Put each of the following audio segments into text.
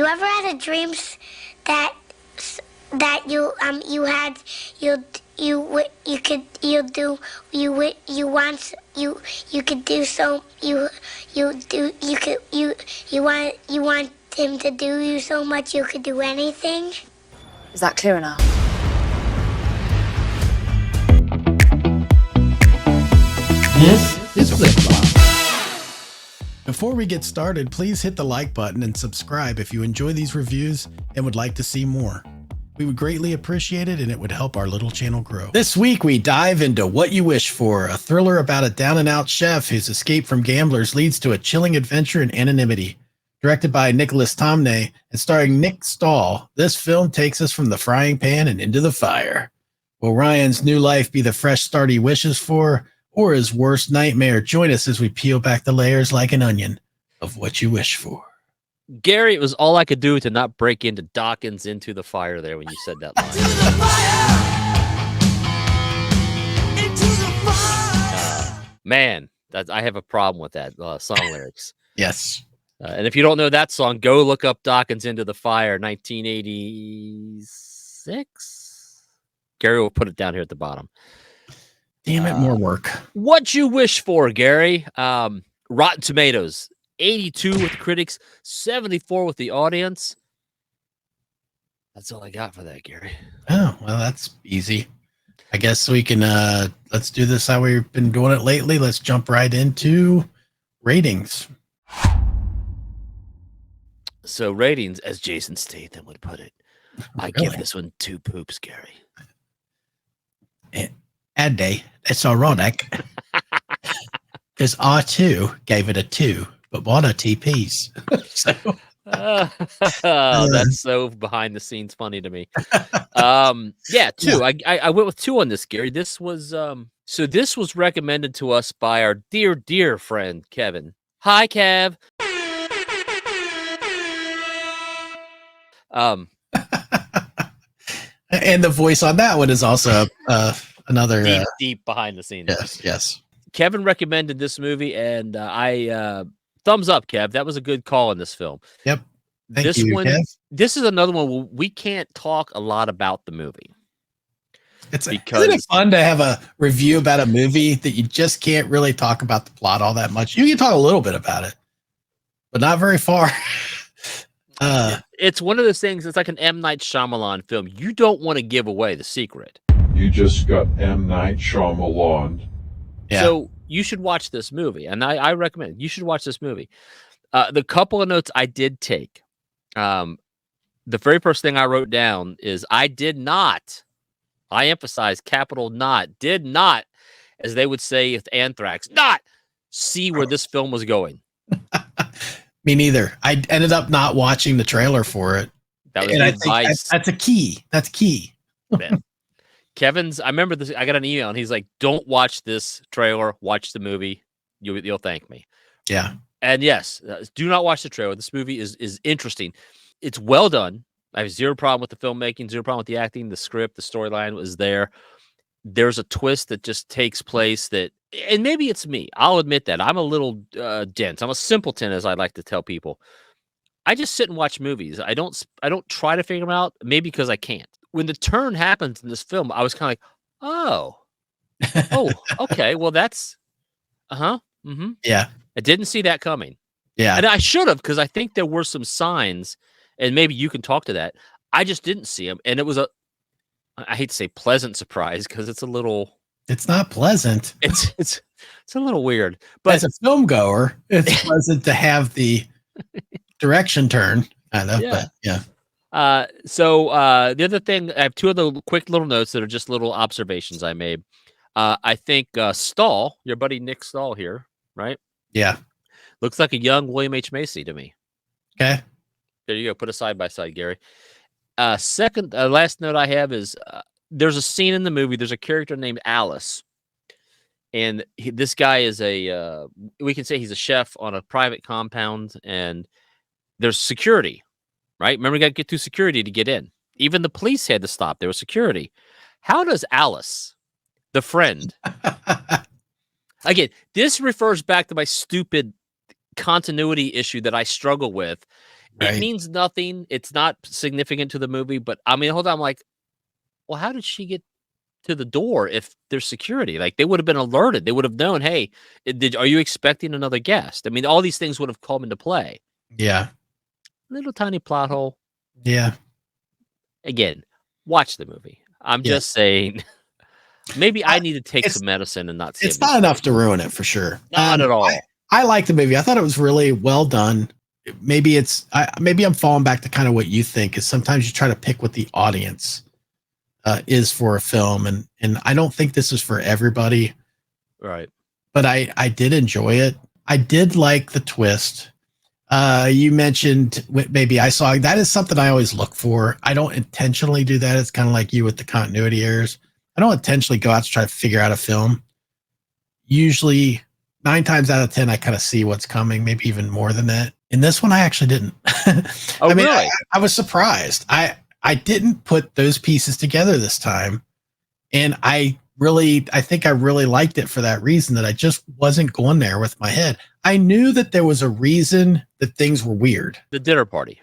you ever had a dreams that that you you had you you could you do you want you could do so you want him to do you so much you could do anything? Is that clear enough? This is Flip Flop. Before we get started, please hit the like button and subscribe if you enjoy these reviews and would like to see more. We would greatly appreciate it, and it would help our little channel grow. This week, we dive into What You Wish For, a thriller about a down-and-out chef whose escape from gamblers leads to a chilling adventure in anonymity. Directed by Nicholas Tomnay and starring Nick Stahl, this film takes us from the frying pan and into the fire. Will Ryan's new life be the fresh start he wishes for, or his worst nightmare? Join us as we peel back the layers like an onion of what you wish for. Gary, it was all I could do to not break into Dawkins Into the Fire there when you said that line. Into the fire. Man, I have a problem with that song lyrics. Yes. And if you don't know that song, go look up Dawkins Into the Fire, 1986. Gary will put it down here at the bottom. Damn it, more work. What You Wish For, Gary. Rotten Tomatoes, 82 with critics, 74 with the audience. That's all I got for that, Gary. Oh, well, that's easy. I guess we can, let's do this how we've been doing it lately. Let's jump right into ratings. So ratings, as Jason Statham would put it, I Really? give this one 2 poops, Gary. Andy, it's ironic because R2 gave it a 2, but what are TPs? So, that's so behind the scenes funny to me. Yeah, 2. Yeah. I went with 2 on this, Gary. This was so this was recommended to us by our dear friend Kevin. Hi, Kev. And the voice on that one is also another deep behind the scenes. Yes. Kevin recommended this movie, and I thumbs up, Kev. That was a good call in this film. Yep. Thank you, one, Kev. this is another one where we can't talk a lot about the movie. Isn't it fun to have a review about a movie that you just can't really talk about the plot all that much? You can talk a little bit about it, but not very far. It's one of those things. It's like an M. Night Shyamalan film. You don't want to give away the secret. You just got M. Night Shyamalan. Yeah. So you should watch this movie, and I recommend it. You should watch this movie. The couple of notes I did take, the very first thing I wrote down is I emphasize capital not, did not, as they would say with Anthrax, not see where this film was going. Me neither. I ended up not watching the trailer for it. That was And the I think advice. that's a key. That's key. Man. Kevin's, I remember this. I got an email and he's like, don't watch this trailer. Watch the movie. You'll thank me. Yeah. And yes, do not watch the trailer. This movie is interesting. It's well done. I have zero problem with the filmmaking, zero problem with the acting, the script, the storyline was there. There's a twist that just takes place that, and maybe it's me. I'll admit that I'm a little dense. I'm a simpleton, as I like to tell people. I just sit and watch movies. I don't try to figure them out. Maybe because I can't. When the turn happens in this film, I was kind of like, oh, okay. Well, that's, Yeah. I didn't see that coming. Yeah. And I should have, because I think there were some signs, and maybe you can talk to that. I just didn't see them. And it was I hate to say pleasant surprise, because it's a little, It's not pleasant. it's a little weird. But As a film goer, it's pleasant to have the direction turn, kind of. Yeah. But yeah. So the other thing, I have 2 other quick little notes that are just little observations I made. I think Stahl, your buddy Nick Stahl here, right? Yeah. Looks like a young William H. Macy to me. Okay. There you go. Put a side by side, Gary. Last note I have is there's a scene in the movie. There's a character named Alice, and this guy is we can say he's a chef on a private compound, and there's security, right? Remember, you got to get through security to get in. Even the police had to stop. There was security. How does Alice, the friend, Again, this refers back to my stupid continuity issue that I struggle with. It means nothing. It's not significant to the movie, but I mean, hold on. I'm like, well, how did she get to the door if there's security? Like, they would have been alerted. They would have known, hey, are you expecting another guest? I mean, all these things would have come into play. Yeah. Little tiny plot hole. Yeah. Again, watch the movie. I'm just saying, maybe I need to take some medicine and not see it. It's not enough to ruin it for sure. Not at all. I like the movie. I thought it was really well done. Maybe I'm falling back to kind of what you think, is sometimes you try to pick what the audience is for a film, and I don't think this is for everybody. Right. But I did enjoy it. I did like the twist. You mentioned, maybe I saw, that is something I always look for. I don't intentionally do that. It's kind of like you with the continuity errors. I don't intentionally go out to try to figure out a film. Usually 9 times out of 10, I kind of see what's coming, maybe even more than that. In this one, I actually didn't. Oh, really? I was surprised. I didn't put those pieces together this time. And I think I really liked it for that reason, that I just wasn't going there with my head. I knew that there was a reason that things were weird. The dinner party.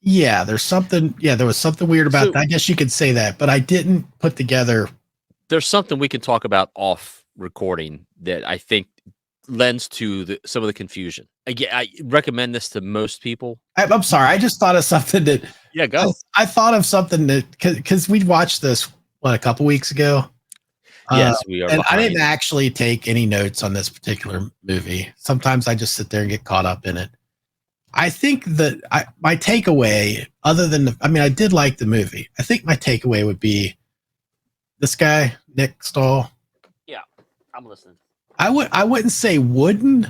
Yeah, there was something weird about that. I guess you could say that, but I didn't put together. There's something we can talk about off recording that I think lends to some of the confusion. Again, I recommend this to most people. I'm sorry. I just thought of something that. Yeah, go. I thought of something that, because we watched this, a couple weeks ago. Yes, we are. And I didn't actually take any notes on this particular movie. Sometimes I just sit there and get caught up in it. I think that my takeaway, other than I did like the movie. I think my takeaway would be this guy, Nick Stahl. Yeah, I'm listening. I wouldn't say wooden.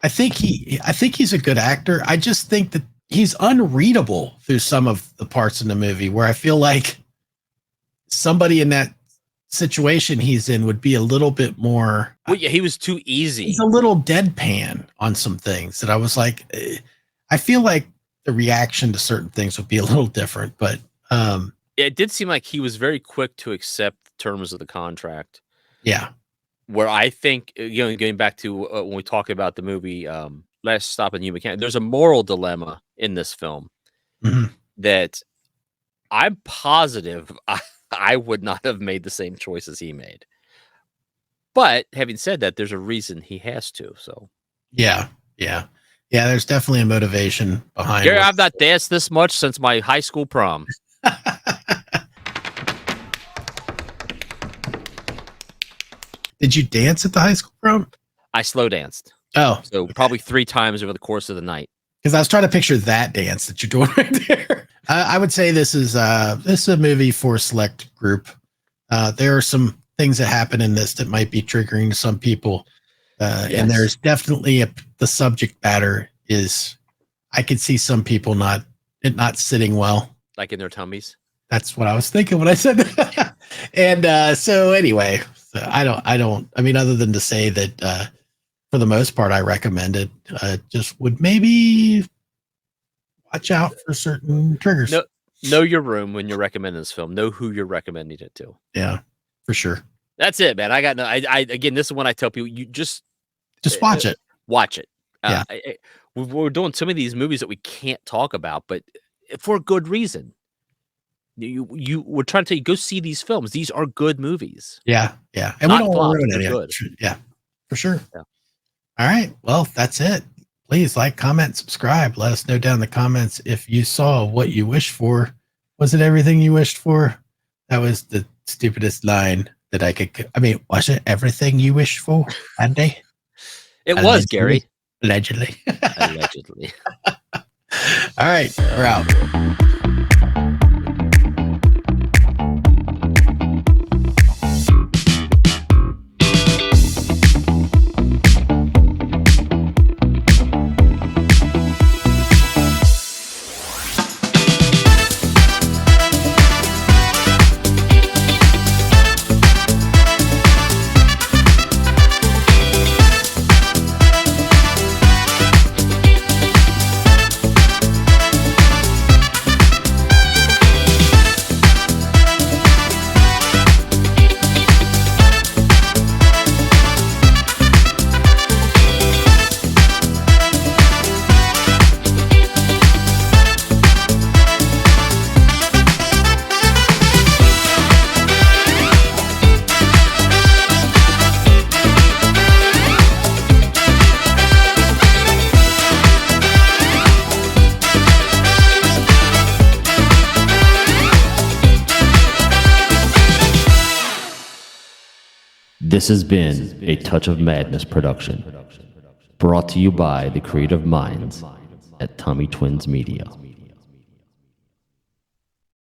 I think he's a good actor. I just think that he's unreadable through some of the parts in the movie, where I feel like somebody in that situation he's in would be a little bit more. Well, yeah, he was too easy. He's a little deadpan on some things that I was like, I feel like the reaction to certain things would be a little different, but it did seem like he was very quick to accept terms of the contract. Yeah. Where I think, going back to when we talk about the movie Last Stop on Human Can, there's a moral dilemma in this film that I'm positive I would not have made the same choices he made. But having said that, there's a reason he has to. So yeah. There's definitely a motivation behind Gary, it. I've not danced this much since my high school prom. Did you dance at the high school prom? I slow danced. Oh, so probably 3 times over the course of the night. Because I was trying to picture that dance that you're doing right there. I would say this is a movie for a select group. There are some things that happen in this that might be triggering to some people, and there's definitely the subject matter is. I could see some people not sitting well, like in their tummies. That's what I was thinking when I said that. And so anyway, other than to say that for the most part, I recommend it. Just would maybe watch out for certain triggers. Know your room when you're recommending this film. Know who you're recommending it to. Yeah, for sure. That's it, man. Again, this is when I tell people, you just watch it. Watch it. Yeah. We're doing some of these movies that we can't talk about, but for a good reason. We're trying to tell you, go see these films. These are good movies. Yeah. And not we don't want to ruin good. it. Yeah, for sure. Yeah. All right. Well, that's it. Please like, comment, subscribe. Let us know down in the comments if you saw what you wished for. Was it everything you wished for? That was the stupidest line that I could. Was it everything you wished for, Andy? It was, Gary. Allegedly. Allegedly. All right. We're out. This has been a Touch of Madness production, brought to you by the creative minds at Tommy Twins Media.